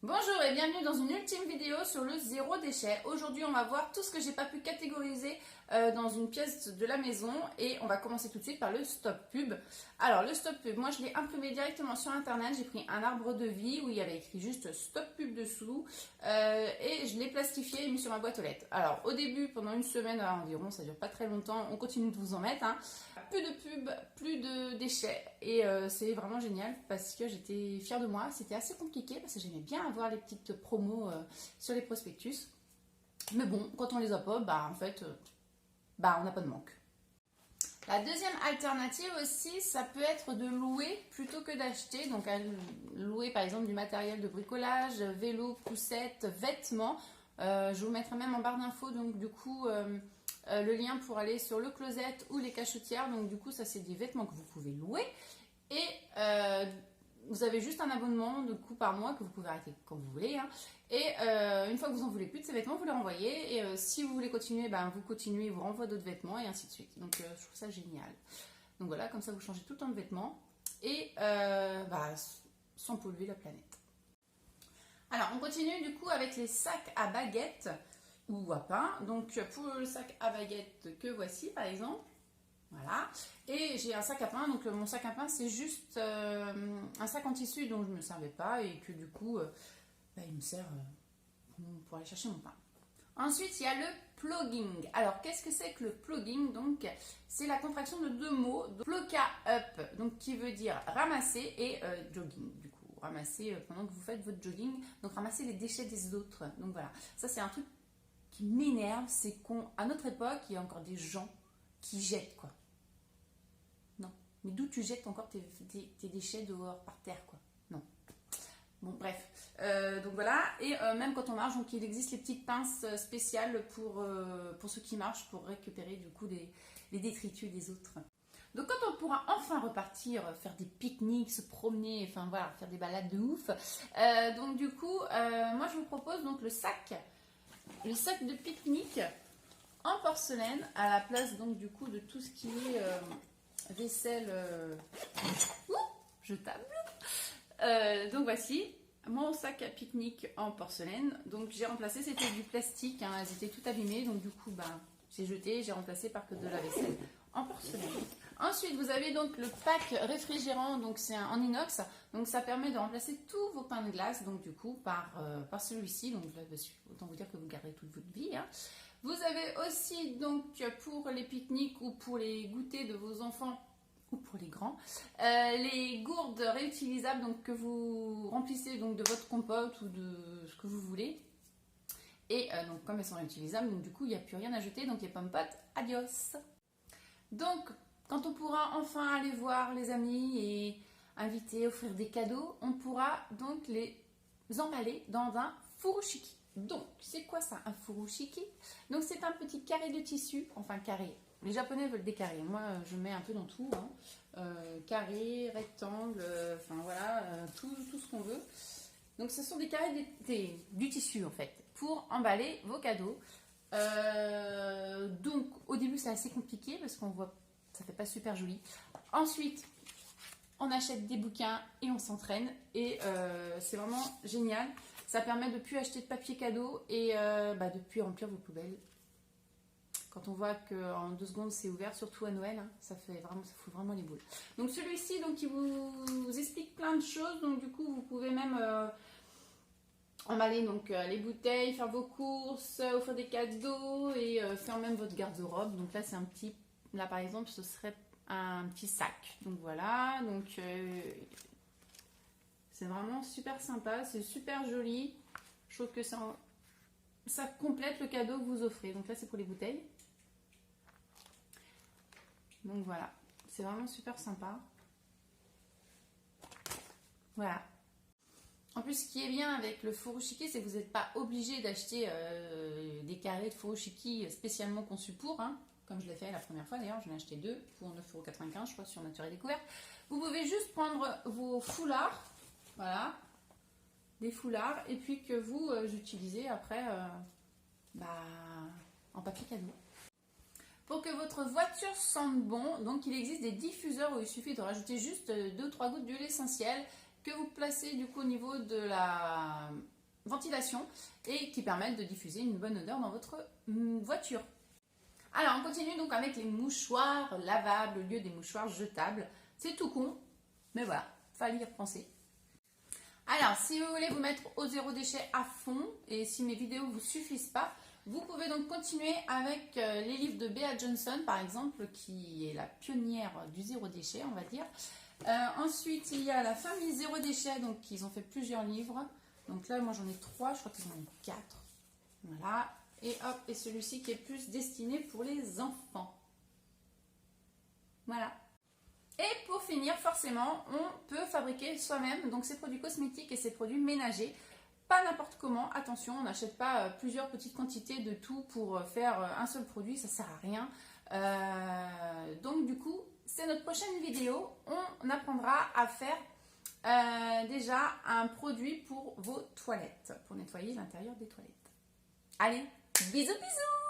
Bonjour et bienvenue dans une ultime vidéo sur le zéro déchet. Aujourd'hui on va voir tout ce que j'ai pas pu catégoriser dans une pièce de la maison et on va commencer tout de suite par le stop pub. Alors le stop pub, moi je l'ai imprimé directement sur internet, j'ai pris un arbre de vie où il y avait écrit juste stop pub dessous et je l'ai plastifié et mis sur ma boîte aux lettres. Alors au début pendant une semaine environ, ça dure pas très longtemps, on continue de vous en mettre. Plus de pub, plus de déchets et c'est vraiment génial parce que j'étais fière de moi. C'était assez compliqué parce que j'aimais bien avoir les petites promos sur les prospectus. Mais bon, quand on les a pas, en fait, on n'a pas de manque. La deuxième alternative aussi, ça peut être de louer plutôt que d'acheter. Donc louer par exemple du matériel de bricolage, vélo, poussette, vêtements. Je vous mettrai même en barre d'infos donc du coup le lien pour aller sur le closet ou les cachetières. Donc du coup ça c'est des vêtements que vous pouvez louer et vous avez juste un abonnement de coup par mois que vous pouvez arrêter quand vous voulez. Et une fois que vous en voulez plus de ces vêtements, vous les renvoyez. Et si vous voulez continuer, vous continuez, vous renvoie d'autres vêtements et ainsi de suite. Donc je trouve ça génial. Donc voilà, comme ça vous changez tout le temps de vêtements et sans polluer la planète. Alors on continue du coup avec les sacs à baguettes ou à pain. Donc pour le sac à baguettes que voici par exemple. Voilà, et j'ai un sac à pain, donc mon sac à pain c'est juste un sac en tissu dont je ne me servais pas et que du coup il me sert pour aller chercher mon pain. Ensuite il y a le plugging. Alors qu'est-ce que c'est que le plugging? Donc c'est la contraction de deux mots, ploka up, donc qui veut dire ramasser et jogging du coup, ramasser pendant que vous faites votre jogging, donc ramasser les déchets des autres. Donc voilà, ça c'est un truc qui m'énerve, c'est qu'à notre époque il y a encore des gens qui jettent quoi. Mais d'où tu jettes encore tes déchets dehors, par terre, quoi? Non. Bon, bref. Donc voilà. Et même quand on marche, donc il existe les petites pinces spéciales pour ceux qui marchent, pour récupérer du coup les détritus des autres. Donc quand on pourra enfin repartir, faire des pique-niques, se promener, enfin voilà, faire des balades de ouf. Donc du coup, moi je vous propose donc le sac de pique-nique en porcelaine à la place donc du coup de tout ce qui est vaisselle jetable. Donc voici mon sac à pique-nique en porcelaine. Donc j'ai remplacé, c'était du plastique, elles étaient toutes abîmées, donc du coup j'ai jeté, j'ai remplacé par que de la vaisselle en porcelaine. Ensuite vous avez donc le pack réfrigérant, donc c'est en inox, donc ça permet de remplacer tous vos pains de glace, donc du coup par celui-ci, donc là autant vous dire que vous garderez toute votre vie. Vous avez aussi donc pour les pique-niques ou pour les goûters de vos enfants ou pour les grands, les gourdes réutilisables donc que vous remplissez donc de votre compote ou de ce que vous voulez. Et donc comme elles sont réutilisables, donc du coup il n'y a plus rien à jeter, donc les pommes potes, adios. Donc quand on pourra enfin aller voir les amis et inviter, offrir des cadeaux, on pourra donc les emballer dans un furoshiki. Donc, c'est quoi ça, un furoshiki? Donc, c'est un petit carré de tissu, enfin carré. Les Japonais veulent des carrés. Moi, je mets un peu dans tout. Carré, rectangle, enfin voilà, tout ce qu'on veut. Donc, ce sont des carrés du tissu, en fait, pour emballer vos cadeaux. Donc, au début, c'est assez compliqué parce qu'on voit, ça fait pas super joli. Ensuite, on achète des bouquins et on s'entraîne. Et c'est vraiment génial. Ça permet de ne plus acheter de papier cadeau et de ne plus remplir vos poubelles. Quand on voit qu'en 2 secondes c'est ouvert, surtout à Noël, ça fout vraiment les boules. Donc celui-ci, donc, il vous explique plein de choses. Donc du coup, vous pouvez même emballer donc, les bouteilles, faire vos courses, offrir des cadeaux et faire même votre garde-robe. Donc là, là par exemple, ce serait un petit sac. Donc voilà, donc... c'est vraiment super sympa, c'est super joli. Je trouve que ça complète le cadeau que vous offrez. Donc là, c'est pour les bouteilles. Donc voilà, c'est vraiment super sympa. Voilà. En plus, ce qui est bien avec le furoshiki, c'est que vous n'êtes pas obligé d'acheter des carrés de furoshiki spécialement conçus pour. Comme je l'ai fait la première fois, d'ailleurs, j'en ai acheté 2 pour 9,95 €, je crois, sur Nature et Découverte. Vous pouvez juste prendre vos foulards. Voilà, des foulards et puis que vous utilisez après en papier cadeau. Pour que votre voiture sente bon, donc il existe des diffuseurs où il suffit de rajouter juste 2 ou 3 gouttes d'huile essentielle que vous placez du coup au niveau de la ventilation et qui permettent de diffuser une bonne odeur dans votre voiture. Alors on continue donc avec les mouchoirs lavables au lieu des mouchoirs jetables. C'est tout con, mais voilà, fallait y repenser. Alors si vous voulez vous mettre au zéro déchet à fond et si mes vidéos ne vous suffisent pas, vous pouvez donc continuer avec les livres de Bea Johnson par exemple, qui est la pionnière du zéro déchet on va dire. Ensuite il y a la famille zéro déchet, donc ils ont fait plusieurs livres. Donc là moi j'en ai 3, je crois qu'ils en ont 4. Voilà. Et hop, et celui-ci qui est plus destiné pour les enfants. Voilà. Et pour finir, forcément, on peut fabriquer soi-même donc ces produits cosmétiques et ces produits ménagers. Pas n'importe comment, attention, on n'achète pas plusieurs petites quantités de tout pour faire un seul produit, ça ne sert à rien. Donc du coup, c'est notre prochaine vidéo. On apprendra à faire déjà un produit pour vos toilettes, pour nettoyer l'intérieur des toilettes. Allez, bisous bisous!